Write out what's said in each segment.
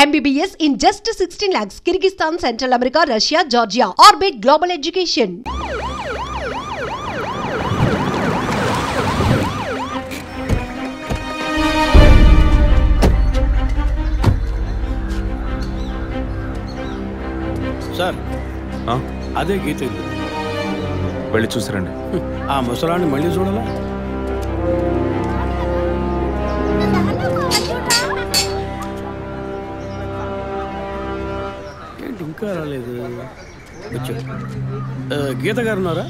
MBBS in just 16 lakhs. Kyrgyzstan, Central America, Russia, Georgia. Orbit Global Education. Sir అదే గీత ఇల్లు వెళ్ళి చూసిరండి. ఆ ముసలాన్ని మళ్ళీ చూడాలా? ఏంటి ఇంకా రాలేదు? గీత గారు ఉన్నారా?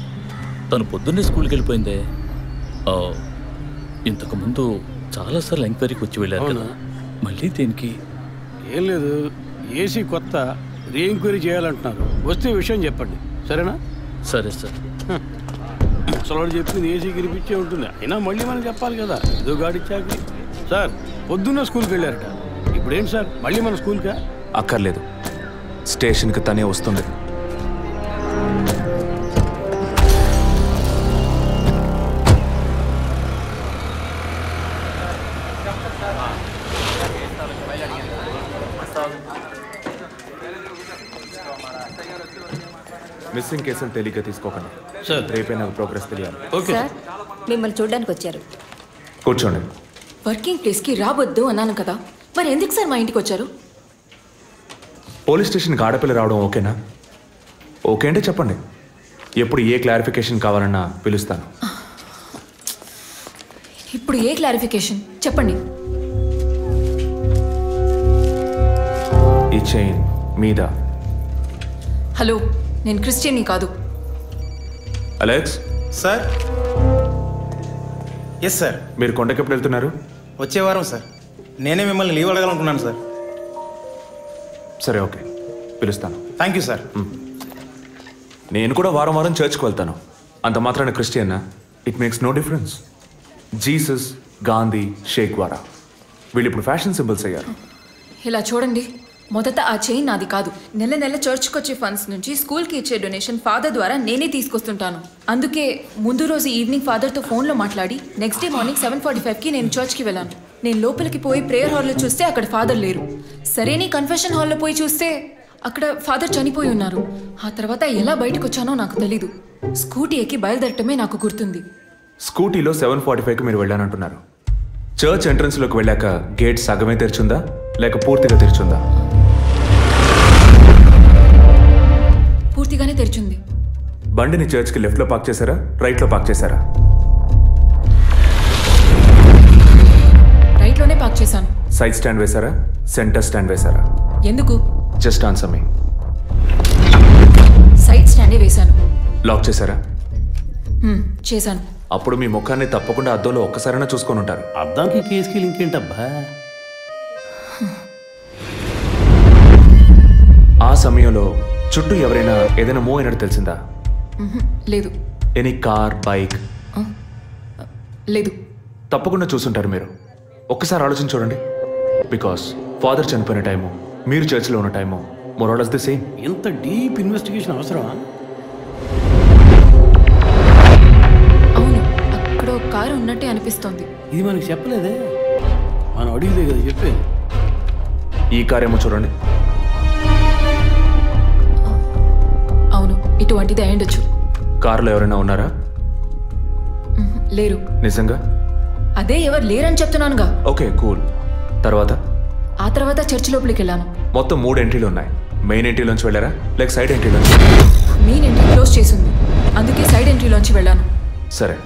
తను పొద్దున్నే స్కూల్కి వెళ్ళిపోయిందే. ఇంతకుముందు చాలాసార్లు ఎంక్వైరీకి వచ్చి వెళ్ళారు కదా, మళ్ళీ దేనికి? ఏం లేదు, ఏసీ కొత్త రీ ఎంక్వైరీ చేయాలంటున్నారు. వస్తే విషయం చెప్పండి, సరేనా? సరే సార్. ముసలాడు చెప్పింది ఏసీ గిరిపించే ఉంటుంది, అయినా మళ్ళీ మనం చెప్పాలి కదా, ఏదో గాడిచ్చాక. సార్ పొద్దున్న స్కూల్కి వెళ్ళారట, ఇప్పుడేం సార్ మళ్ళీ మన స్కూల్కా? అక్కర్లేదు, స్టేషన్కి తనే వస్తుంది. మిస్సింగ్ కేసులు తేలిగ్గా తీసుకోకండి సార్. రేపే నాకు ప్రోగ్రెస్ తెలియాలి. ఓకే సార్, మిమ్మల్ని చూడడానికి వచ్చారు. కూర్చోండి. వర్కింగ్ ప్లేస్కి రావద్దు అన్నాను కదా, మరి ఎందుకు సార్ మా ఇంటికి వచ్చారు? పోలీస్ స్టేషన్కి ఆడపిల్ల రావడం ఓకేనా? ఓకే అంటే చెప్పండి, ఎప్పుడు ఏ క్లారిఫికేషన్ కావాలన్నా పిలుస్తాను. ఇప్పుడు ఏ క్లారిఫికేషన్ చెప్పండి. ఈ చైన్ మీద. హలో, నేను క్రిస్టియన్ని కాదు. Alex sir. Yes sir. మీరు కొండకి ఎప్పుడు వెళ్తున్నారు? వచ్చే వారం సార్. నేనే మిమ్మల్ని లీవ్ అడగాలనుకున్నాను సార్. సరే, ఓకే, పిలుస్తాను. Thank you sir. నేను కూడా వారం వారం చర్చ్కి వెళ్తాను. అంత మాత్రాన క్రిస్టియన్నా? It makes no difference. Jesus, Gandhi, షేక్ వారా వీళ్ళు ఇప్పుడు ఫ్యాషన్ సింబల్స్ అయ్యారు. ఇలా చూడండి, మొదట ఆ చైన్ నాది కాదు. నెల నెల చర్చ్కి వచ్చే ఫండ్స్ నుంచి స్కూల్కి ఇచ్చే డొనేషన్ ఫాదర్ ద్వారా నేనే తీసుకొస్తుంటాను. అందుకే ముందు రోజు ఈవినింగ్ ఫాదర్తో ఫోన్లో మాట్లాడి నెక్స్ట్ డే మార్నింగ్ 7:45కి నేను చర్చ్కి వెళ్ళాను. నేను లోపలికి పోయి ప్రేయర్ హాల్లో చూస్తే అక్కడ ఫాదర్ లేరు. సరే, నీ కన్ఫెషన్ హాల్లో పోయి చూస్తే అక్కడ ఫాదర్ చనిపోయి ఉన్నారు. ఆ తర్వాత ఎలా బయటకు వచ్చానో నాకు తెలీదు. స్కూటీ ఎక్కి బయలుదేరటమే నాకు గుర్తుంది. స్కూటీలో 7:45కి మీరు వెళ్ళానంటున్నారు. చర్చ్ ఎంట్రన్స్లోకి వెళ్ళాక గేట్ సగమే తెరిచుందా లేక పూర్తిగా తెరిచుందా? పూర్తిగానే తెరిచింది. బండిని చర్చ్కి లెఫ్ట్లో పార్క్ చేశారా, రైట్లో పార్క్ చేశారా? రైట్లోనే పార్క్ చేశాను. సైడ్ స్టాండ్ వేశారా, సెంటర్ స్టాండ్ వేశారా? ఎందుకు? జస్ట్ ఆన్సర్ మీ. సైడ్ స్టాండే వేశాను. లాక్ చేశారా? చేశాను. అప్పుడు మీ ముఖాన్ని తప్పకుండా అద్దంలో ఒక్కసారైనా చూసుకొని ఉంటారు. అద్దానికి కేసుకి లింక్ ఏంటబ్బా? ఆ సమయంలో చుట్టూ ఎవరైనా ఏదైనా మూవ్ అయినట్టు తెలిసిందా? లేదు. Any car, bike? లేదు. తప్పకుండా చూసుంటారు మీరు. ఒక్కసారి ఆలోచించి చూడండి. బికాస్ ఫాదర్ చనిపోయిన టైము, మీరు చర్చిలో ఉన్న టైము మోరాలస్ ది సేమ్. ఎంత డీప్ ఇన్వెస్టిగేషన్ అవసరమా? అవును, అక్కడ ఒక కారు ఉన్నట్టే అనిపిస్తోంది. ఇది మనకి చెప్పలేదే, మనం అడిగితే కదా చెప్పేది. ఈ కార్ ఏమో చూడండి. అవును, ఇటువంటిది అయ్యుండొచ్చు. కారులో ఎవరైనా ఉన్నారా? లేరు. నిజంగా? అదే ఎవరు లేరని చెప్తున్నానుగా. Okay, cool. తర్వాత? ఆ తర్వాత చర్చ్ లోపలికి వెళ్ళాను. మొత్తం 3 ఎంట్రీలు ఉన్నాయి. మెయిన్ ఎంట్రీలోంచి వెళ్ళారా లేక సైడ్ ఎంట్రీలోంచి? మెయిన్ ఎంట్రీ క్లోజ్ చేసింది, అందుకే సైడ్ ఎంట్రీలోంచి వెళ్ళాను. సరే,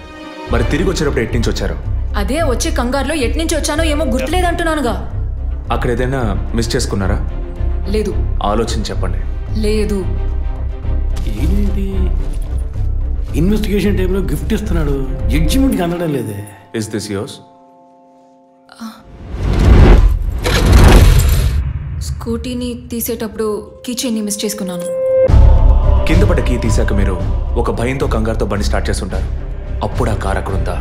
మరి తిరిగి వచ్చేటప్పుడు ఎట్నుంచి వచ్చారు? అదే వచ్చే కంగారులో ఎట్నుంచి వచ్చానో ఏమో గుర్తులేదంటున్నానుగా. అక్కడ ఏదైనా మిస్ చేసుకున్నారా? లేదు. ఆలోచించి చెప్పండి. లేదు. ఏంటి ఇన్వెస్టిగేషన్ టైంలో గిఫ్ట్ ఇస్తున్నాడు, జడ్జిమెంట్కి అందడం లేదే. Is this yours? స్కూటీని తీసేటప్పుడు కీచైన్ని మిస్ చేసుకున్నాను. కింద పడ్డ కీ తీసాక మీరు ఒక భయంతో కంగారుతో బండి స్టార్ట్ చేస్తుంటారు. అప్పుడు ఆ కార్ అక్కడ ఉందా?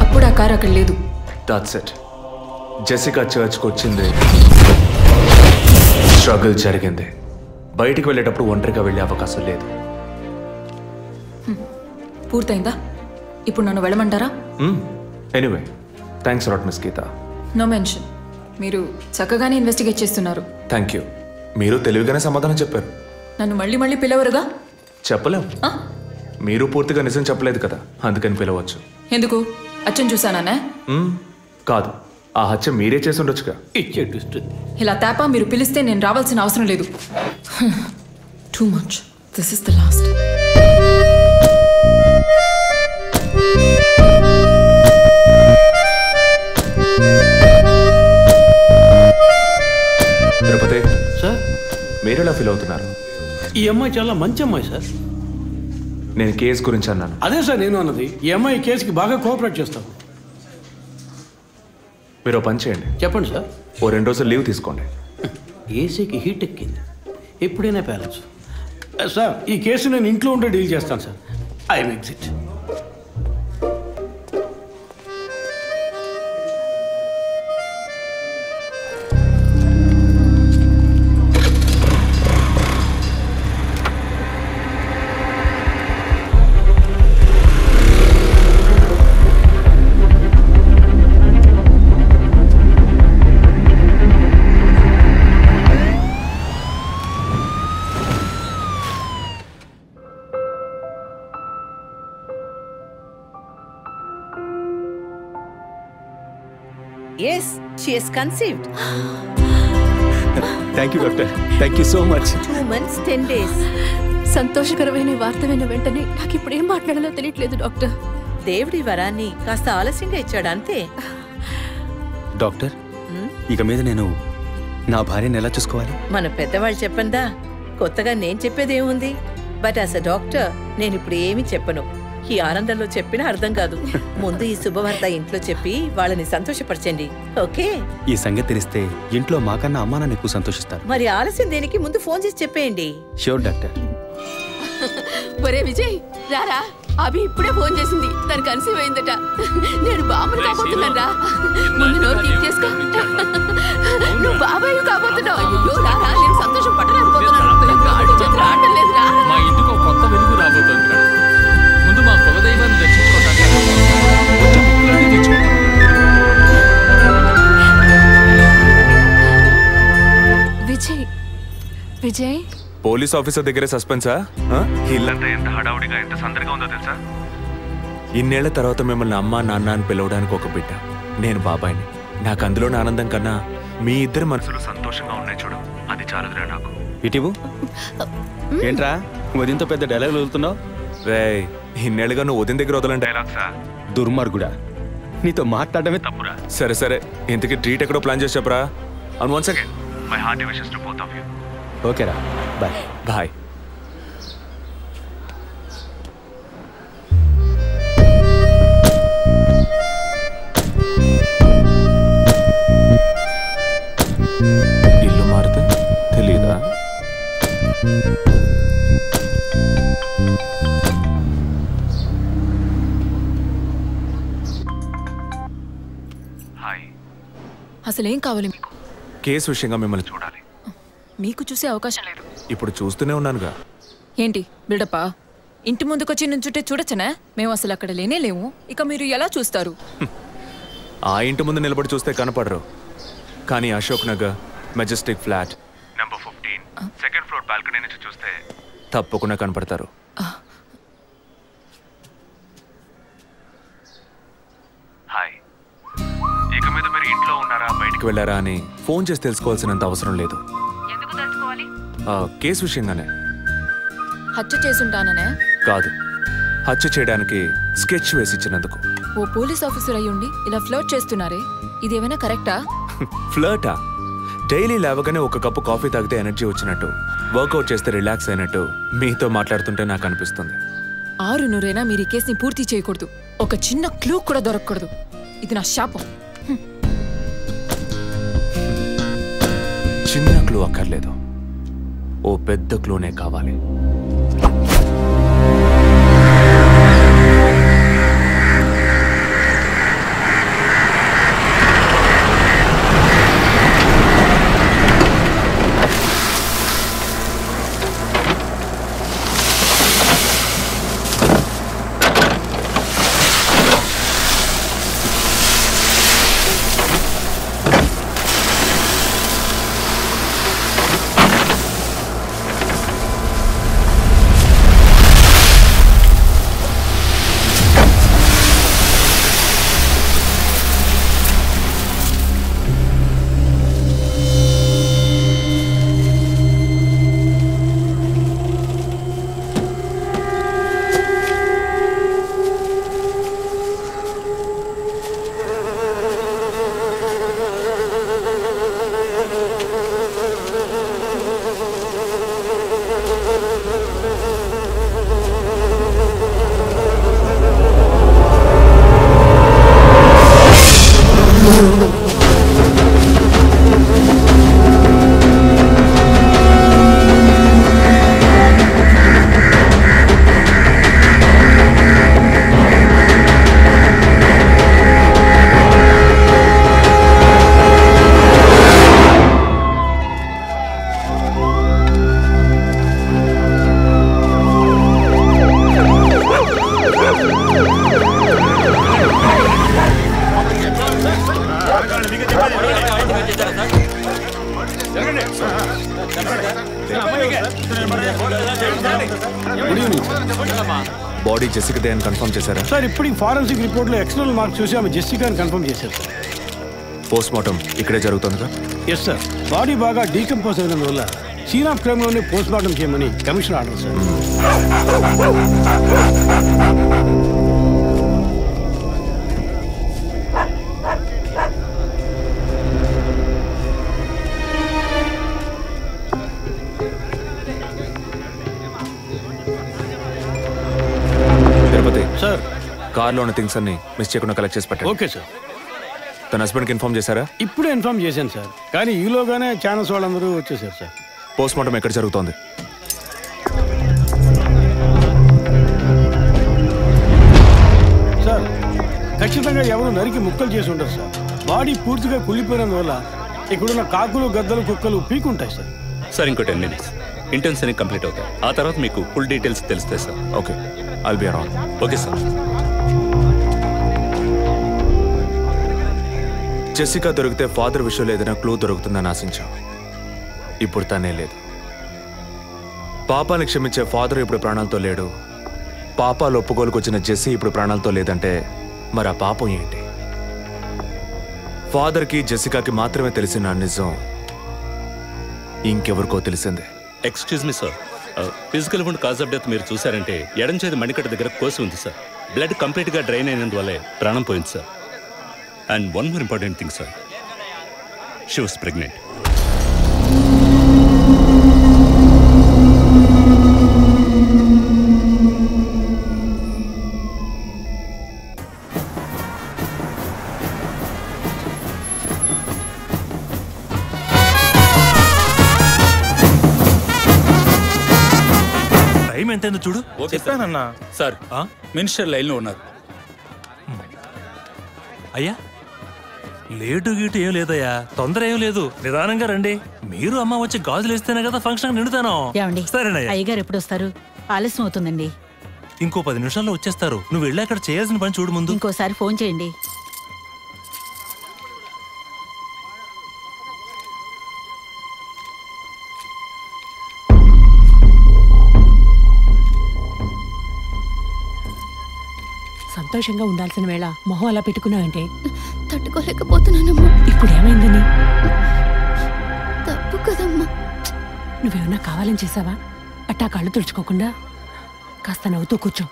అప్పుడు ఆ కార్ అక్కడ లేదు. That's it. జెసికా చర్చ్కి వచ్చింది, స్ట్రగుల్ జరిగింది. బయటికి వెళ్ళేటప్పుడు ఒంటరిగా వెళ్ళే అవకాశం లేదు. పూర్తయిందా? ఇప్పుడు నన్ను వెళ్ళమంటారా? Anyway thanks lot miss Geetha. No mention. మీరు చక్కగానే ఇన్వెస్టిగేట్ చేస్తున్నారు. Thank you. మీరు తెలివిగానే సమాధానం చెప్పారు. నన్ను మళ్ళీ మళ్ళీ పిలవరుగా? చెప్పలేం. మీరు పూర్తిగా నిజం చెప్పలేదు కదా, అందుకని పిలవచ్చు. ఎందుకు? అచ్చం చూసానా? కాదు, ఆ హత్య మీరే చేసి ఉండొచ్చుగా. ఇలా తేపా మీరు పిలిస్తే నేను రావాల్సిన అవసరం లేదు. Too much. This is the last. Tirupati sir, మీరు ఎలా ఫీల్ అవుతున్నారు? ఈ అమ్మాయి చాలా మంచి అమ్మాయి సార్. నేను కేసు గురించి అన్నాను. అదే సార్ నేను అన్నది. ఈ అమ్మాయి కేసుకి బాగా కోఆపరేట్ చేస్తాం. మీరు పని చేయండి. చెప్పండి సార్. ఓ 2 రోజులు లీవ్ తీసుకోండి. ఏసీకి హీట్ ఎక్కింది, ఎప్పుడైనా ప్యాలెన్స్. సార్, ఈ కేసు నేను ఇంట్లో ఉంటే డీల్ చేస్తాను sir. I exit. Yes, she has conceived. Thank you, doctor. Thank you so much. 2 months, 10 days. సంతోషకరమైన వార్త విన్న వెంటనే నాకు ఇప్పుడు ఏం మాట్లాడాలో తెలియట్లేదు డాక్టర్. దేవుడి వరాన్ని కాస్త ఆలస్యంగా ఇచ్చాడు అంతే. డాక్టర్, ఇక మీద నేను నా భార్యను ఎలా చూసుకోవాలి? మన పెద్దవాళ్ళు చెప్పందా, కొత్తగా నేను చెప్పేదేముంది. బట్ యాజ్ అ డాక్టర్ నేను ఇప్పుడు ఏమీ చెప్పను. ఈ ఆనందంలో చెప్పినా అర్థం కాదు. ముందు ఈ శుభవార్త ఇంట్లో చెప్పి వాళ్ళని సంతోషపరచండి, ఓకే? ఈ సంగతి తెలిస్తే ఇంట్లో మాకన్నా అమ్మా నాన్న ఎక్కువ సంతోషిస్తారు. మరి ఆలస్యం దేనికి, ముందు ఫోన్ చేసి చెప్పేయండి. Sure doctor. ఒరే విజయ్, రారా. అభి ఇప్పుడే ఫోన్ చేసింది, తను కన్సీవ్ అయిందట. నేను బాబుని కాబోతున్నారా. ముందు నోరు తీపి చేసుకో. నువ్వు బాబాయ్ కాబోతున్నావు. అయ్యో రారా, నేను సంతోషం పట్టలేకపోతున్నాను. ఆడు చేతులు ఆడటం లేదు. రా, మా ఇంటికి ఒక కొత్త వెలుగు రాబోతోంది. ముందు మా కులదైవాన్ని దర్శించుకోవడానికి విజయ్. విజయ్, పోలీస్ ఆఫీసర్ దగ్గరే సస్పెన్సా? ఇల్లంతా ఎంత హడావుడిగా, ఎంత సందడిగా ఉందో తెలుసా? ఇన్నేళ్ల తర్వాత మిమ్మల్ని అమ్మా నాన్న అని పిలవడానికి ఒక బిడ్డ. నేను బాబాయిని. నాకు అందులోని ఆనందం కన్నా మీ ఇద్దరు మనసులు సంతోషంగా ఉన్నాయి చూడు, అది చాలదురా నాకు. ఇటీవు ఏంట్రా ఉదయంతో పెద్ద డైలాగ్ వదులుతున్నావు? రే, ఇన్నేళ్ళుగా నువ్వు ఉదయం దగ్గర వదలని డైలాగ్సా? దుర్మార్గుడా, నీతో మాట్లాడమే తప్పురా. సరే సరే, ఇంతకీ ట్రీట్ ఎక్కడో ప్లాన్ చేసి చెప్పరా. And once again my hearty wishes to both of you. ఓకేరా, బాయ్. బాయ్. ఇల్లు మారితే తెలీదా? అసలేం కావాలి మీకు? కేసు విషయంగా మిమ్మల్ని చూడాలి. మీకు చూసే అవకాశం లేదు. ఇప్పుడు చూస్తూనే ఉన్నానుగా. ఏంటి బిల్డప్పా? ఇంటి ముందుకొచ్చి నుంచుంటే చూడొచ్చనా? మేము అసలు అక్కడ లేనే లేము. ఇక మీరు ఎలా చూస్తారు? ఆ ఇంటి ముందు నిలబడి చూస్తే కనపడరు, కానీ Ashok Nagar Majestic flat number 15 second floor balcony నుంచి చూస్తే తప్పకుండా కనపడతారు. హాయ్. ఇక మీద మీరు ఇంట్లో ఉన్నారా, బయటికి వెళ్ళారా అని ఫోన్ చేసి తెలుసుకోవాల్సినంత అవసరం లేదు. ఎందుకు తెలుసుకోవాలి? కేసు విషయంగానే. హత్య చేసుంటాననే? కాదు, హత్య చేయడానికి స్కెచ్ వేసి ఇచ్చినందుకు. ఓ పోలీస్ ఆఫీసర్ అయ్యుండి ఇలా ఫ్లర్ట్ చేస్తున్నారే, ఇదేమైనా కరెక్టా? ఫ్లర్టా? డైలీ లేవగానే ఒక కప్పు కాఫీ తాగితే ఎనర్జీ వచ్చినట్టు, వర్కౌట్ చేస్తే రిలాక్స్ అయినట్టు మీతో మాట్లాడుతుంటే నాకు అనిపిస్తుంది. 6 మీరు ఈ కేసుని పూర్తి చేయకూడదు. ఒక చిన్న క్లూ కూడా దొరకకూడదు. ఇది నా శాపం. చిన్న క్లూ అక్కర్లేదు, ఓ పెద్ద క్లూనే కావాలి. బాడీ జెసికాదే అని కన్ఫర్మ్ చేశారా? సార్ ఇప్పటికి ఫారెన్సిక్ రిపోర్ట్లో ఎక్స్టర్నల్ మార్క్స్ చూసి ఆమె జెసికా అని కన్ఫర్మ్ చేశారు సార్. పోస్ట్ మార్టం ఇక్కడే జరుగుతుందిగా? Yes sir. బాడీ బాగా డీకంపోజ్ అయినందువల్ల సీన్ ఆఫ్ క్రైమ్లోనే పోస్ట్ మార్టం చేయమని commission order sir. Tirupati sir, కార్లో ఉన్న థింగ్స్ అన్ని మిస్ చేయకుండా కలెక్ట్ చేసి పెట్టండి. Okay sir. తన హస్బెండ్కి ఇన్ఫార్మ్ చేశారా? ఇప్పుడే ఇన్ఫార్మ్ చేశాను సార్, కానీ ఈలోగానే ఛానల్స్ వాళ్ళందరూ వచ్చేసారు సార్. పోస్ట్ మార్టం ఎక్కడ జరుగుతోంది? సార్ ఖచ్చితంగా ఎవరు నరికి ముక్కలు చేసి ఉంటారు సార్. బాడీ పూర్తిగా కుళ్ళిపోయినందువల్ల ఇక్కడున్న కాకులు గద్దలు కుక్కలు పీకుంటాయి సార్. సార్ ఇంకో 10 minutes ఇంటర్న్స్ అన్ని కంప్లీట్ అవుతాయి. ఆ తర్వాత మీకు ఫుల్ డీటెయిల్స్ తెలుస్తాయి sir. Okay, I'll be around. Okay sir. Jessica దొరికితే ఫాదర్ విషయంలో ఏదైనా క్లూ దొరుకుతుందని ఆశించాం. ఇప్పుడు తనే లేదు. పాపాన్ని క్షమించే ఫాదర్ ఇప్పుడు ప్రాణాలతో లేడు. పాపాలు ఒప్పుకోలుకొచ్చిన జెస్సీ ఇప్పుడు ప్రాణాలతో లేదంటే మరి ఆ పాపం ఏంటి? ఫాదర్కి జెసికాకి మాత్రమే తెలిసిన నిజం ఇంకెవరికో తెలిసిందే. Excuse me sir, physical wound cause of death మీరు చూసారంటే ఎడం చేతి మణికట్ట దగ్గర కోసి ఉంది సార్. బ్లడ్ కంప్లీట్గా డ్రైన్ అయినందువల్లే ప్రాణం పోయింది సార్. And one more important thing sir, she was pregnant. Time ఎంతైందో చూడు. చెప్పానన్నా. సార్ మినిస్టర్ లైన్లో ఉన్నారు. అయ్యా లేటు గీటు ఏం లేదయ్యా, తొందర ఏం లేదు, నిదానంగా రండి. మీరు అమ్మ వచ్చి గాజులు వేస్తేనే కదా ఫంక్షన్ నిండుతాను. సరేనయ్యా. అయ్యగారు ఎప్పుడు వస్తారు? ఆలస్యం అవుతుందండి. ఇంకో 10 నిమిషాల్లో వచ్చేస్తారు. నువ్వు వెళ్ళి అక్కడ చేయాల్సిన పని చూడు ముందు. ఇంకోసారి ఫోన్ చేయండి. సంతోషంగా ఉండాల్సిన వేళ మొహం అలా పెట్టుకున్నావంటే తట్టుకోలేకపోతున్నానమ్మా. ఇప్పుడు ఏమైందని? తప్పు కదమ్మా. నువ్వేమన్నా కావాలని చేసావా? అట్టా కళ్ళు తుడుచుకోకుండా కాస్త నవ్వుతూ కూర్చో.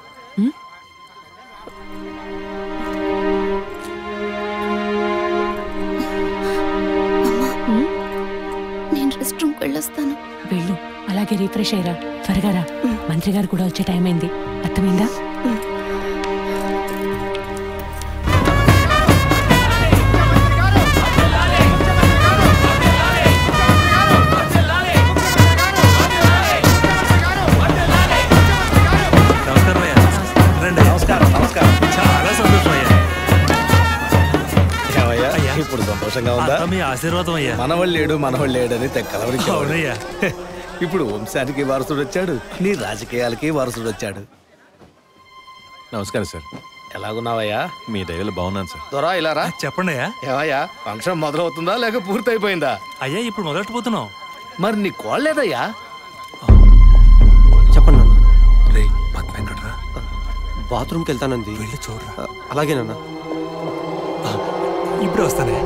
నేను రెస్ట్ రూమ్కి వెళ్ళొస్తాను. వెళ్ళు, అలాగే రీఫ్రెష్ అయ్యరా. త్వరగా రా, మంత్రి గారు కూడా వచ్చే టైం అయింది. అర్థమైందా? ఇప్పుడు సంతోషంగా ఉందా? మీ ఆశీర్వాదం అయ్యా. మనవళ్ళేడు మనవళ్ళేడని తెక్కలవరిచా. ఇప్పుడు వంశానికి వారసుడు వచ్చాడు, నీ రాజకీయాలకి వారసుడు వచ్చాడు. నమస్కారం సార్. ఎలాగున్నావయ్యా? మీ దయలో బాగున్నాను సార్. దొరా ఇలా రా. చెప్పండి అయ్యా. ఏవయ్యా, ఫంక్షన్ మొదలవుతుందా లేక పూర్తయిపోయిందా? అయ్యా ఇప్పుడు మొదలెట్టబోతున్నాం. మరి నీ కోళ్ళేదయ్యా? చెప్పండి నాన్న. రే పద్మ ఎక్కడరా? బాత్రూమ్కి వెళ్తానంది. వెళ్ళి చూడరా. అలాగే నాన్న. ఇప్పుడే వస్తానే.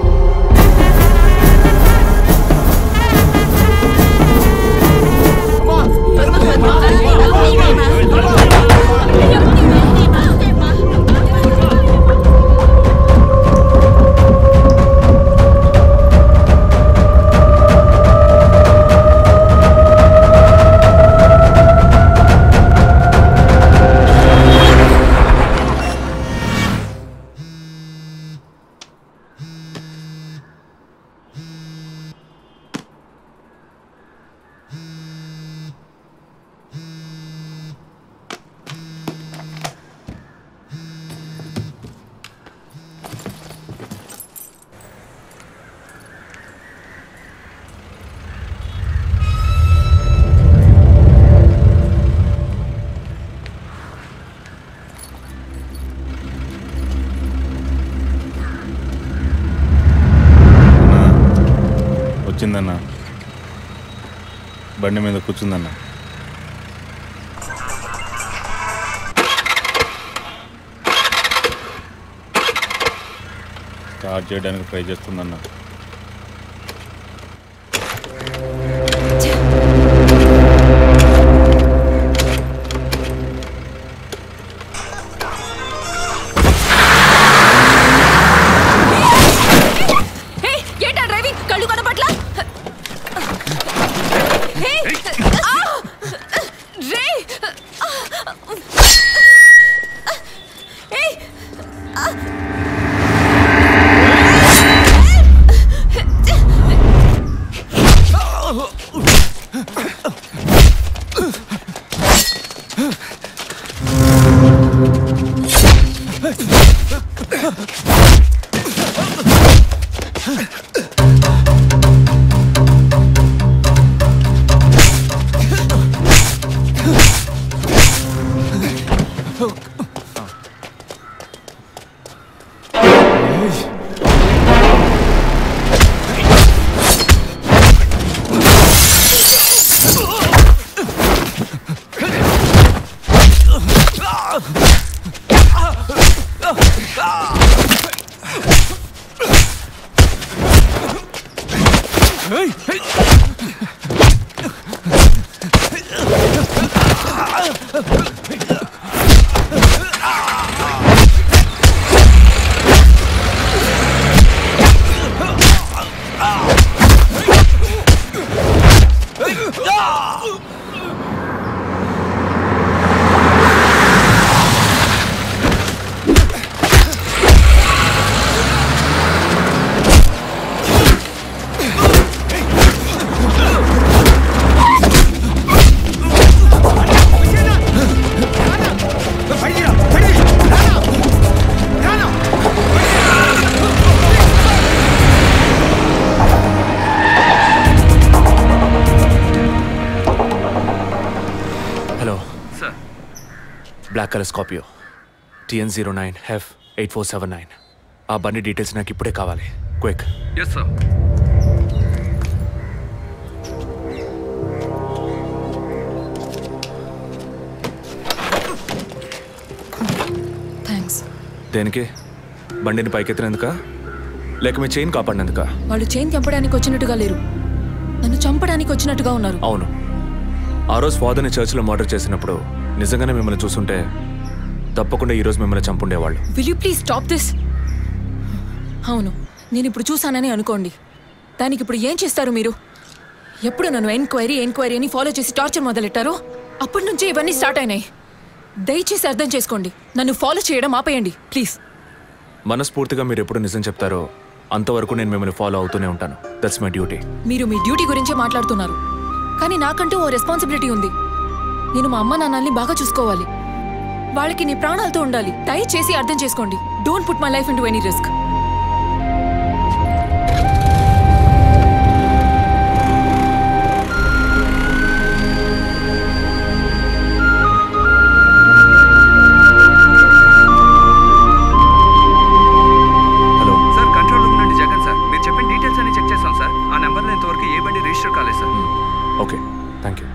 వచ్చిందన్న, బండి మీద కూర్చుందన్న. స్టార్ట్ చేయడానికి ట్రై చేస్తుందన్నా. Black colour Scorpio TN09F8479. ఆ బండి డీటెయిల్స్ నాకు ఇప్పుడే కావాలి. క్విక్. Yes sir. థ్యాంక్స్. దేనికి? బండిని పైకెత్తినందుక లేక మీ చైన్ కాపాడినందుక? వాళ్ళు చైన్ తెంపడానికి వచ్చినట్టుగా లేరు, నన్ను చంపడానికి వచ్చినట్టుగా ఉన్నారు. అవును, ఆ రోజు ఫాదర్ని చర్చ్లో మర్డర్ చేసినప్పుడు నిజంగానే మిమ్మల్ని చూసుంటే తప్పకుండా ఈరోజు మిమ్మల్ని చంపుండేవాళ్ళు. Will you please stop this? అవును, నేను ఇప్పుడు చూసానని అనుకోండి, దానికి ఇప్పుడు ఏం చేస్తారు మీరు? ఎప్పుడు నన్ను ఎంక్వైరీ అని ఫాలో చేసి టార్చర్ మొదలెట్టారో అప్పటి నుంచే ఇవన్నీ స్టార్ట్ అయినాయి. దయచేసి అర్థం చేసుకోండి, నన్ను ఫాలో చేయడం ఆపేయండి ప్లీజ్. మనస్ఫూర్తిగా మీరు ఎప్పుడు నిజం చెప్తారో అంతవరకు నేను మిమ్మల్ని ఫాలో అవుతూనే ఉంటాను. That's my duty. మీరు మీ డ్యూటీ గురించే మాట్లాడుతున్నారు, కానీ నాకంటూ ఓ రెస్పాన్సిబిలిటీ ఉంది. నేను మా అమ్మ నాన్నల్ని బాగా చూసుకోవాలి, వాళ్ళకి నీ ప్రాణాలతో ఉండాలి. దయచేసి అర్థం చేసుకోండి. Don't put my life into any risk. Hello sir, control room నుండి జగన్ సార్. మీరు చెప్పిన డీటెయిల్స్ అన్ని చెక్ చేస్తాం సార్. ఆ నెంబర్లో ఇంతవరకు ఏ బండి రిజిస్టర్ కాలేదు సార్. Okay, thank you.